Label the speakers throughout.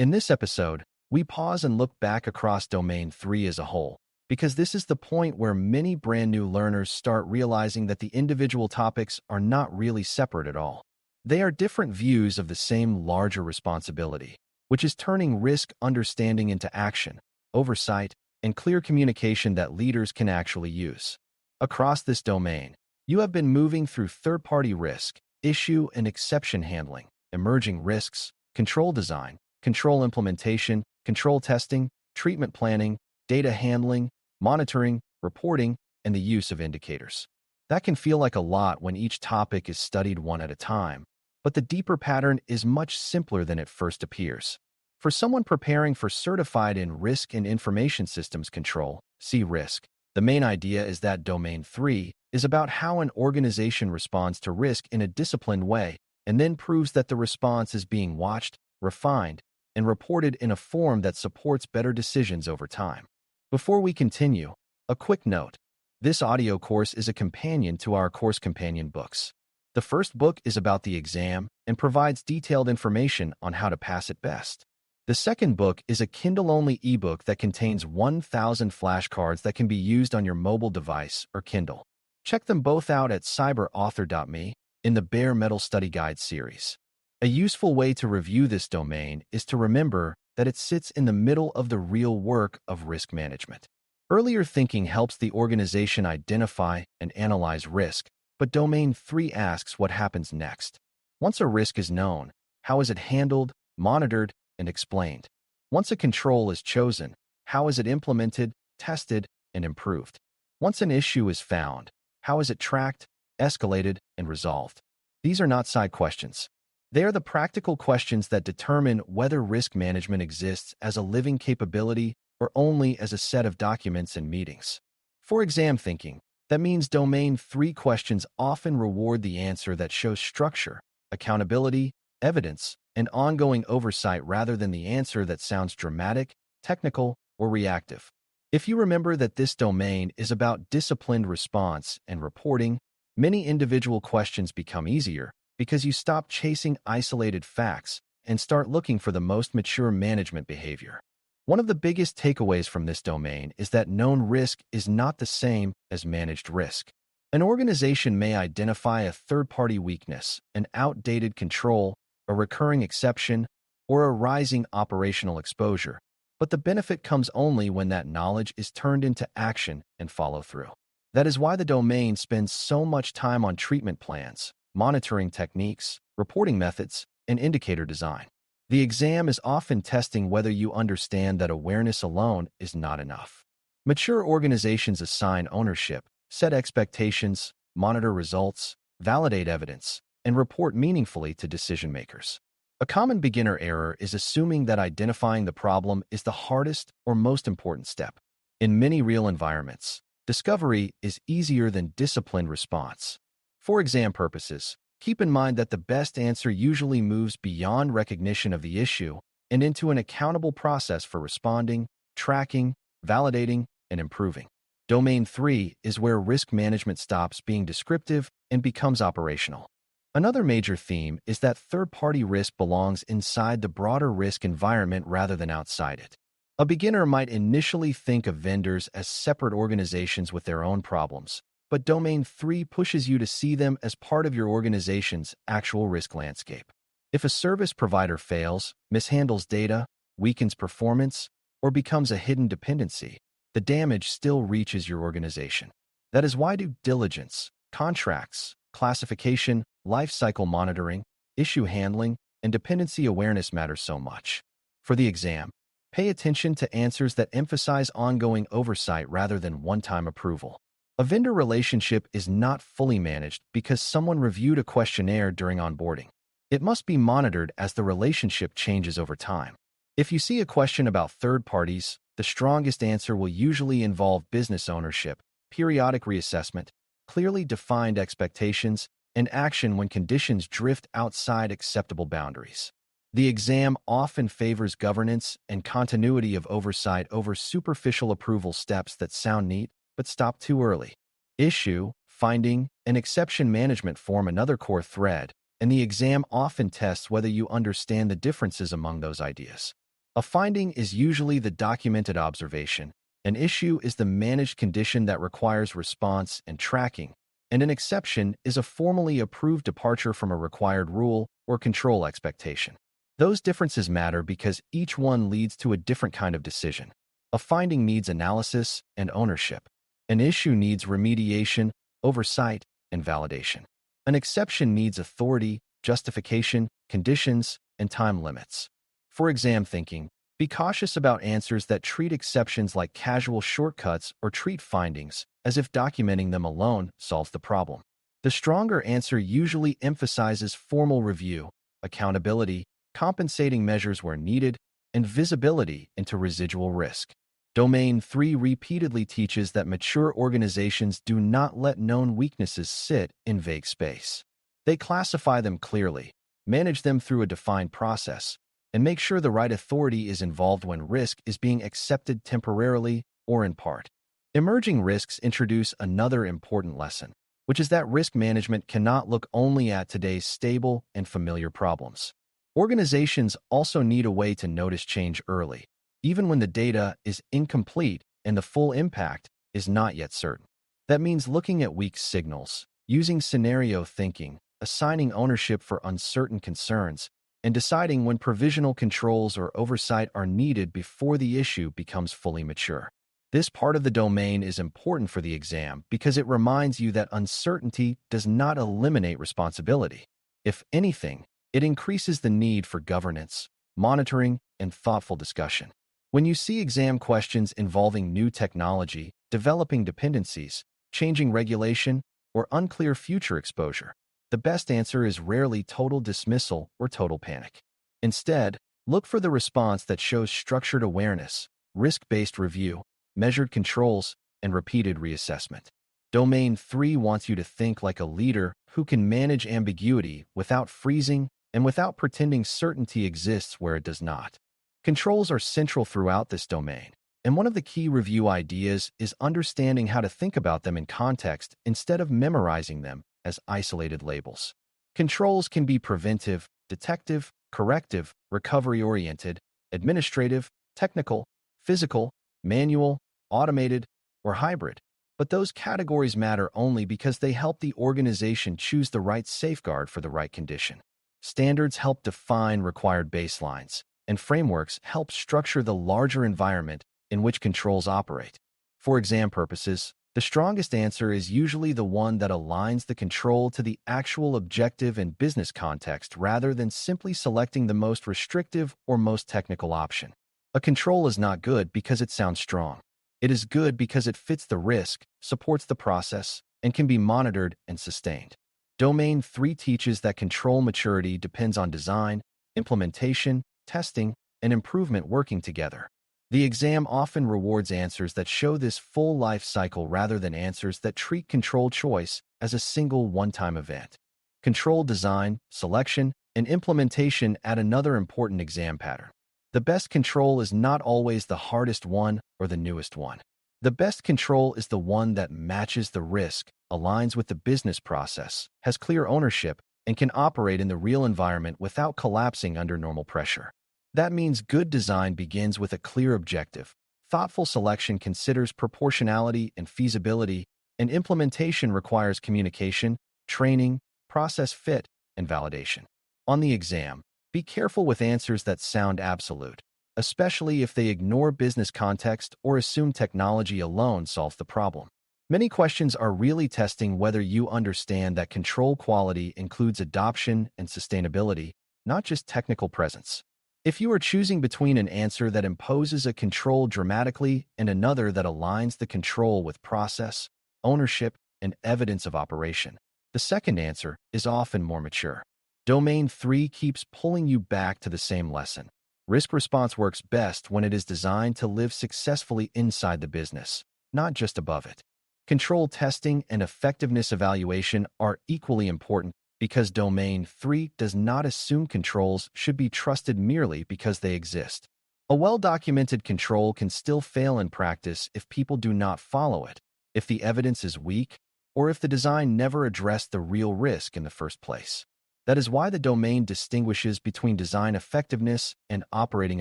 Speaker 1: In this episode, we pause and look back across Domain 3 as a whole, because this is the point where many brand new learners start realizing that the individual topics are not really separate at all. They are different views of the same larger responsibility, which is turning risk understanding into action, oversight, and clear communication that leaders can actually use. Across this domain, you have been moving through third-party risk, issue and exception handling, emerging risks, control design, control implementation, control testing, treatment planning, data handling, monitoring, reporting, and the use of indicators. That can feel like a lot when each topic is studied one at a time, but the deeper pattern is much simpler than it first appears. For someone preparing for Certified in Risk and Information Systems Control, see risk, the main idea is that Domain 3 is about how an organization responds to risk in a disciplined way and then proves that the response is being watched, refined, and reported in a form that supports better decisions over time. Before we continue, a quick note. This audio course is a companion to our course companion books. The first book is about the exam and provides detailed information on how to pass it best. The second book is a Kindle-only ebook that contains 1,000 flashcards that can be used on your mobile device or Kindle. Check them both out at cyberauthor.me in the Bare Metal Study Guide series. A useful way to review this domain is to remember that it sits in the middle of the real work of risk management. Earlier thinking helps the organization identify and analyze risk, but Domain 3 asks what happens next. Once a risk is known, how is it handled, monitored, and explained? Once a control is chosen, how is it implemented, tested, and improved? Once an issue is found, how is it tracked, escalated, and resolved? These are not side questions. They are the practical questions that determine whether risk management exists as a living capability or only as a set of documents and meetings. For exam thinking, that means Domain 3 questions often reward the answer that shows structure, accountability, evidence, and ongoing oversight rather than the answer that sounds dramatic, technical, or reactive. If you remember that this domain is about disciplined response and reporting, many individual questions become easier because you stop chasing isolated facts and start looking for the most mature management behavior. One of the biggest takeaways from this domain is that known risk is not the same as managed risk. An organization may identify a third-party weakness, an outdated control, a recurring exception, or a rising operational exposure, but the benefit comes only when that knowledge is turned into action and follow-through. That is why the domain spends so much time on treatment plans, monitoring techniques, reporting methods, and indicator design. The exam is often testing whether you understand that awareness alone is not enough. Mature organizations assign ownership, set expectations, monitor results, validate evidence, and report meaningfully to decision makers. A common beginner error is assuming that identifying the problem is the hardest or most important step. In many real environments, discovery is easier than disciplined response. For exam purposes, keep in mind that the best answer usually moves beyond recognition of the issue and into an accountable process for responding, tracking, validating, and improving. Domain 3 is where risk management stops being descriptive and becomes operational. Another major theme is that third-party risk belongs inside the broader risk environment rather than outside it. A beginner might initially think of vendors as separate organizations with their own problems, but Domain 3 pushes you to see them as part of your organization's actual risk landscape. If a service provider fails, mishandles data, weakens performance, or becomes a hidden dependency, the damage still reaches your organization. That is why due diligence, contracts, classification, lifecycle monitoring, issue handling, and dependency awareness matter so much. For the exam, pay attention to answers that emphasize ongoing oversight rather than one-time approval. A vendor relationship is not fully managed because someone reviewed a questionnaire during onboarding. It must be monitored as the relationship changes over time. If you see a question about third parties, the strongest answer will usually involve business ownership, periodic reassessment, clearly defined expectations, and action when conditions drift outside acceptable boundaries. The exam often favors governance and continuity of oversight over superficial approval steps that sound neat but stop too early. Issue, finding, and exception management form another core thread, and the exam often tests whether you understand the differences among those ideas. A finding is usually the documented observation. An issue is the managed condition that requires response and tracking, and an exception is a formally approved departure from a required rule or control expectation. Those differences matter because each one leads to a different kind of decision. A finding needs analysis and ownership. An issue needs remediation, oversight, and validation. An exception needs authority, justification, conditions, and time limits. For exam thinking, be cautious about answers that treat exceptions like casual shortcuts or treat findings as if documenting them alone solves the problem. The stronger answer usually emphasizes formal review, accountability, compensating measures where needed, and visibility into residual risk. Domain 3 repeatedly teaches that mature organizations do not let known weaknesses sit in vague space. They classify them clearly, manage them through a defined process, and make sure the right authority is involved when risk is being accepted temporarily or in part. Emerging risks introduce another important lesson, which is that risk management cannot look only at today's stable and familiar problems. Organizations also need a way to notice change early, even when the data is incomplete and the full impact is not yet certain. That means looking at weak signals, using scenario thinking, assigning ownership for uncertain concerns, and deciding when provisional controls or oversight are needed before the issue becomes fully mature. This part of the domain is important for the exam because it reminds you that uncertainty does not eliminate responsibility. If anything, it increases the need for governance, monitoring, and thoughtful discussion. When you see exam questions involving new technology, developing dependencies, changing regulation, or unclear future exposure, the best answer is rarely total dismissal or total panic. Instead, look for the response that shows structured awareness, risk-based review, measured controls, and repeated reassessment. Domain 3 wants you to think like a leader who can manage ambiguity without freezing and without pretending certainty exists where it does not. Controls are central throughout this domain, and one of the key review ideas is understanding how to think about them in context instead of memorizing them as isolated labels. Controls can be preventive, detective, corrective, recovery-oriented, administrative, technical, physical, manual, automated, or hybrid. But those categories matter only because they help the organization choose the right safeguard for the right condition. Standards help define required baselines, and frameworks help structure the larger environment in which controls operate. For exam purposes, the strongest answer is usually the one that aligns the control to the actual objective and business context rather than simply selecting the most restrictive or most technical option. A control is not good because it sounds strong. It is good because it fits the risk, supports the process, and can be monitored and sustained. Domain 3 teaches that control maturity depends on design, implementation, testing, and improvement working together. The exam often rewards answers that show this full life cycle rather than answers that treat control choice as a single one-time event. Control design, selection, and implementation add another important exam pattern. The best control is not always the hardest one or the newest one. The best control is the one that matches the risk, aligns with the business process, has clear ownership, and can operate in the real environment without collapsing under normal pressure. That means good design begins with a clear objective. Thoughtful selection considers proportionality and feasibility, and implementation requires communication, training, process fit, and validation. On the exam, be careful with answers that sound absolute, especially if they ignore business context or assume technology alone solves the problem. Many questions are really testing whether you understand that control quality includes adoption and sustainability, not just technical presence. If you are choosing between an answer that imposes a control dramatically and another that aligns the control with process, ownership, and evidence of operation, the second answer is often more mature. Domain 3 keeps pulling you back to the same lesson. Risk response works best when it is designed to live successfully inside the business, not just above it. Control testing and effectiveness evaluation are equally important because Domain 3 does not assume controls should be trusted merely because they exist. A well-documented control can still fail in practice if people do not follow it, if the evidence is weak, or if the design never addressed the real risk in the first place. That is why the domain distinguishes between design effectiveness and operating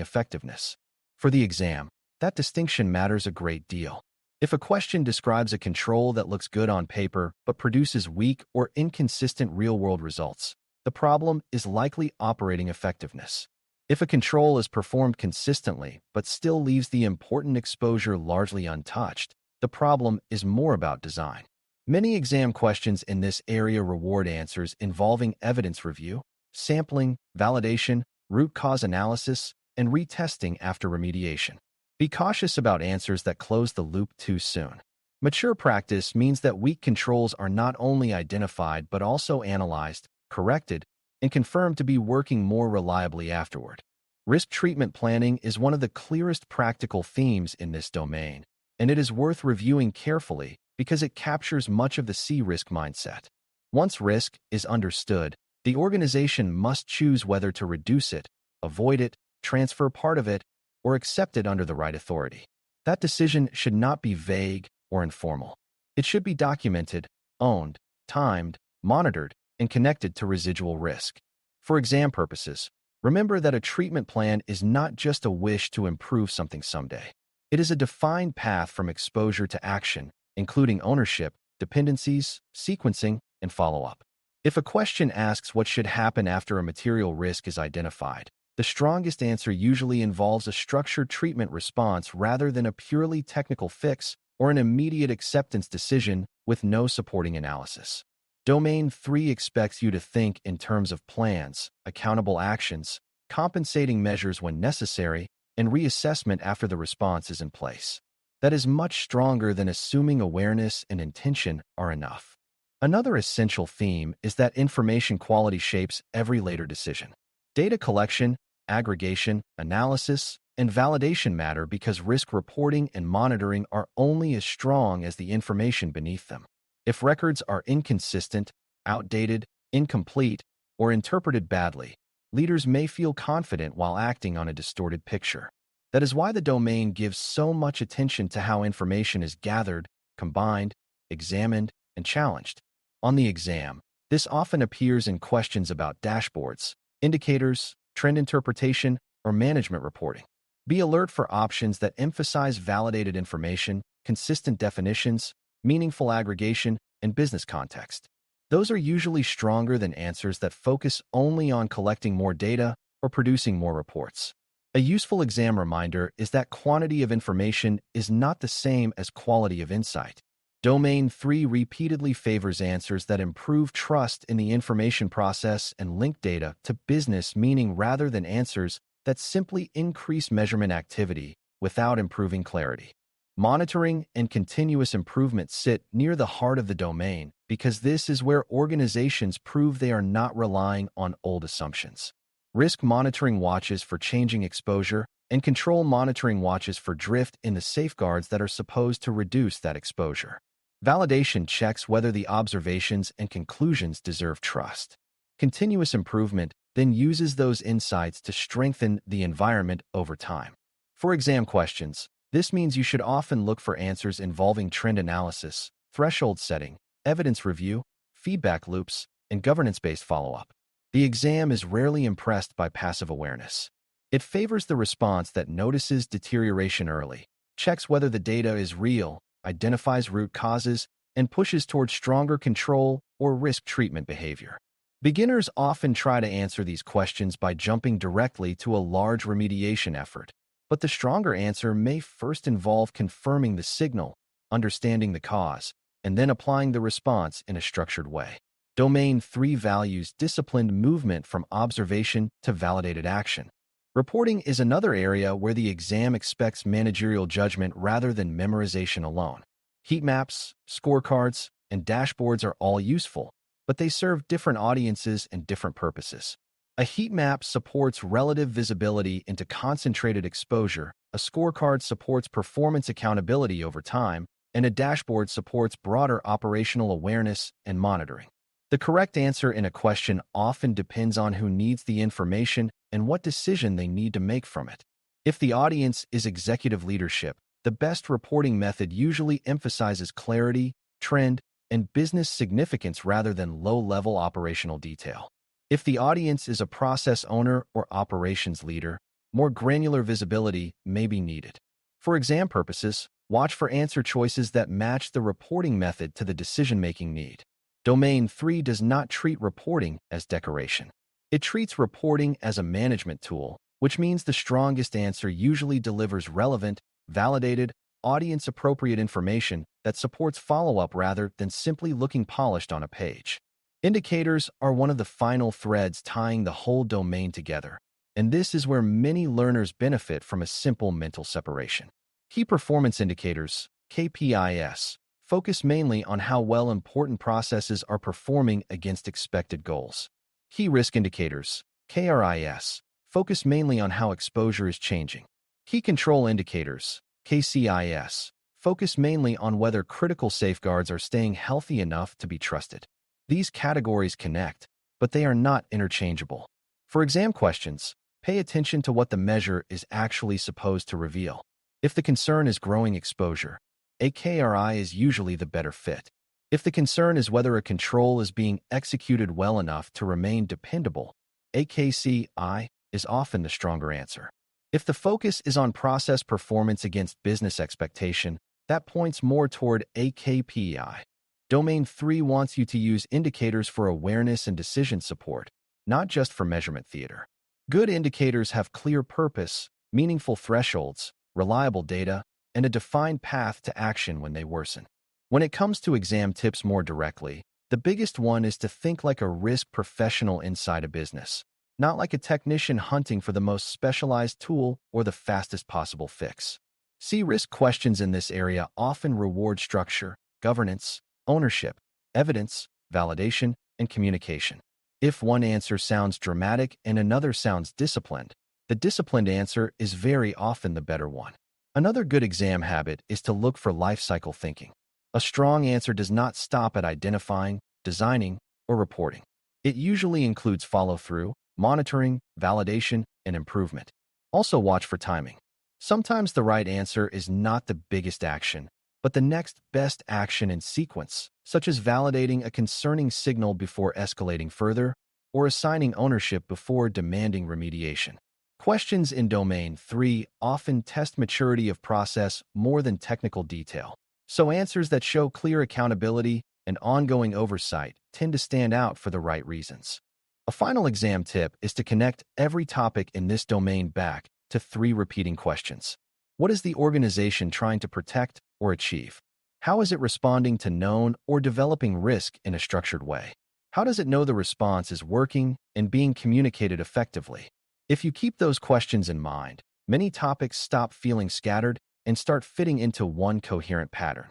Speaker 1: effectiveness. For the exam, that distinction matters a great deal. If a question describes a control that looks good on paper but produces weak or inconsistent real-world results, the problem is likely operating effectiveness. If a control is performed consistently but still leaves the important exposure largely untouched, the problem is more about design. Many exam questions in this area reward answers involving evidence review, sampling, validation, root cause analysis, and retesting after remediation. Be cautious about answers that close the loop too soon. Mature practice means that weak controls are not only identified but also analyzed, corrected, and confirmed to be working more reliably afterward. Risk treatment planning is one of the clearest practical themes in this domain, and it is worth reviewing carefully because it captures much of the C-risk mindset. Once risk is understood, the organization must choose whether to reduce it, avoid it, transfer part of it, or accept it under the right authority. That decision should not be vague or informal. It should be documented, owned, timed, monitored, and connected to residual risk. For exam purposes, remember that a treatment plan is not just a wish to improve something someday. It is a defined path from exposure to action, including ownership, dependencies, sequencing, and follow-up. If a question asks what should happen after a material risk is identified, the strongest answer usually involves a structured treatment response rather than a purely technical fix or an immediate acceptance decision with no supporting analysis. Domain 3 expects you to think in terms of plans, accountable actions, compensating measures when necessary, and reassessment after the response is in place. That is much stronger than assuming awareness and intention are enough. Another essential theme is that information quality shapes every later decision. Data collection, aggregation, analysis, and validation matter because risk reporting and monitoring are only as strong as the information beneath them. If records are inconsistent, outdated, incomplete, or interpreted badly, leaders may feel confident while acting on a distorted picture. That is why the domain gives so much attention to how information is gathered, combined, examined, and challenged. On the exam, this often appears in questions about dashboards, indicators, trend interpretation, or management reporting. Be alert for options that emphasize validated information, consistent definitions, meaningful aggregation, and business context. Those are usually stronger than answers that focus only on collecting more data or producing more reports. A useful exam reminder is that quantity of information is not the same as quality of insight. Domain 3 repeatedly favors answers that improve trust in the information process and link data to business meaning rather than answers that simply increase measurement activity without improving clarity. Monitoring and continuous improvement sit near the heart of the domain because this is where organizations prove they are not relying on old assumptions. Risk monitoring watches for changing exposure, and control monitoring watches for drift in the safeguards that are supposed to reduce that exposure. Validation checks whether the observations and conclusions deserve trust. Continuous improvement then uses those insights to strengthen the environment over time. For exam questions, this means you should often look for answers involving trend analysis, threshold setting, evidence review, feedback loops, and governance-based follow-up. The exam is rarely impressed by passive awareness. It favors the response that notices deterioration early, checks whether the data is real, identifies root causes, and pushes towards stronger control or risk treatment behavior. Beginners often try to answer these questions by jumping directly to a large remediation effort, but the stronger answer may first involve confirming the signal, understanding the cause, and then applying the response in a structured way. Domain 3 values disciplined movement from observation to validated action. Reporting is another area where the exam expects managerial judgment rather than memorization alone. Heat maps, scorecards, and dashboards are all useful, but they serve different audiences and different purposes. A heat map supports relative visibility into concentrated exposure, a scorecard supports performance accountability over time, and a dashboard supports broader operational awareness and monitoring. The correct answer in a question often depends on who needs the information and what decision they need to make from it. If the audience is executive leadership, the best reporting method usually emphasizes clarity, trend, and business significance rather than low-level operational detail. If the audience is a process owner or operations leader, more granular visibility may be needed. For exam purposes, watch for answer choices that match the reporting method to the decision-making need. Domain 3 does not treat reporting as decoration. It treats reporting as a management tool, which means the strongest answer usually delivers relevant, validated, audience-appropriate information that supports follow-up rather than simply looking polished on a page. Indicators are one of the final threads tying the whole domain together, and this is where many learners benefit from a simple mental separation. Key performance indicators, KPIs, focus mainly on how well important processes are performing against expected goals. Key risk indicators, KRIs, focus mainly on how exposure is changing. Key control indicators, KCIS, focus mainly on whether critical safeguards are staying healthy enough to be trusted. These categories connect, but they are not interchangeable. For exam questions, pay attention to what the measure is actually supposed to reveal. If the concern is growing exposure, a KRI is usually the better fit. If the concern is whether a control is being executed well enough to remain dependable, a KCI is often the stronger answer. If the focus is on process performance against business expectation, that points more toward a KPI. Domain 3 wants you to use indicators for awareness and decision support, not just for measurement theater. Good indicators have clear purpose, meaningful thresholds, reliable data, and a defined path to action when they worsen. When it comes to exam tips more directly, the biggest one is to think like a risk professional inside a business, not like a technician hunting for the most specialized tool or the fastest possible fix. C-risk questions in this area often reward structure, governance, ownership, evidence, validation, and communication. If one answer sounds dramatic and another sounds disciplined, the disciplined answer is very often the better one. Another good exam habit is to look for life cycle thinking. A strong answer does not stop at identifying, designing, or reporting. It usually includes follow-through, monitoring, validation, and improvement. Also watch for timing. Sometimes the right answer is not the biggest action, but the next best action in sequence, such as validating a concerning signal before escalating further, or assigning ownership before demanding remediation. Questions in Domain 3 often test maturity of process more than technical detail, so answers that show clear accountability and ongoing oversight tend to stand out for the right reasons. A final exam tip is to connect every topic in this domain back to 3 repeating questions. What is the organization trying to protect or achieve? How is it responding to known or developing risk in a structured way? How does it know the response is working and being communicated effectively? If you keep those questions in mind, many topics stop feeling scattered and start fitting into one coherent pattern.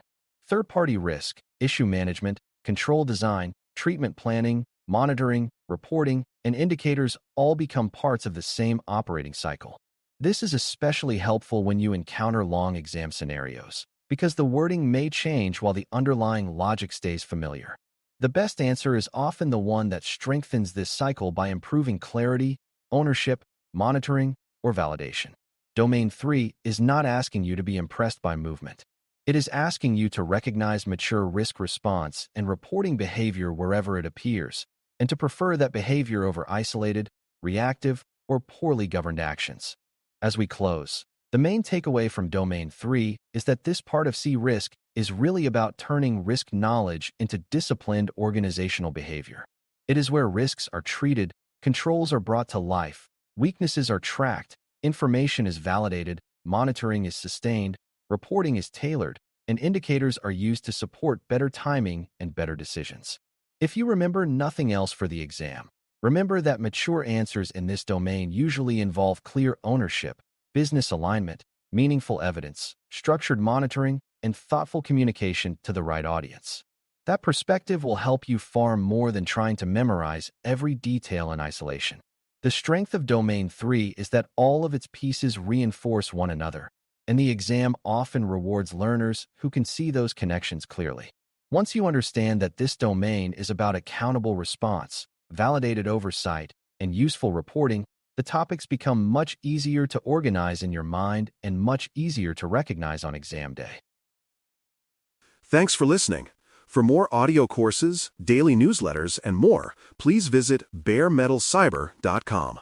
Speaker 1: Third-party risk, issue management, control design, treatment planning, monitoring, reporting, and indicators all become parts of the same operating cycle. This is especially helpful when you encounter long exam scenarios, because the wording may change while the underlying logic stays familiar. The best answer is often the one that strengthens this cycle by improving clarity, ownership, monitoring, or validation. Domain 3 is not asking you to be impressed by movement. It is asking you to recognize mature risk response and reporting behavior wherever it appears, and to prefer that behavior over isolated, reactive, or poorly governed actions. As we close, the main takeaway from Domain 3 is that this part of C-Risk is really about turning risk knowledge into disciplined organizational behavior. It is where risks are treated, controls are brought to life, weaknesses are tracked, information is validated, monitoring is sustained, reporting is tailored, and indicators are used to support better timing and better decisions. If you remember nothing else for the exam, remember that mature answers in this domain usually involve clear ownership, business alignment, meaningful evidence, structured monitoring, and thoughtful communication to the right audience. That perspective will help you far more than trying to memorize every detail in isolation. The strength of Domain 3 is that all of its pieces reinforce one another, and the exam often rewards learners who can see those connections clearly. Once you understand that this domain is about accountable response, validated oversight, and useful reporting, the topics become much easier to organize in your mind and much easier to recognize on exam day.
Speaker 2: Thanks for listening. For more audio courses, daily newsletters, and more, please visit baremetalcyber.com.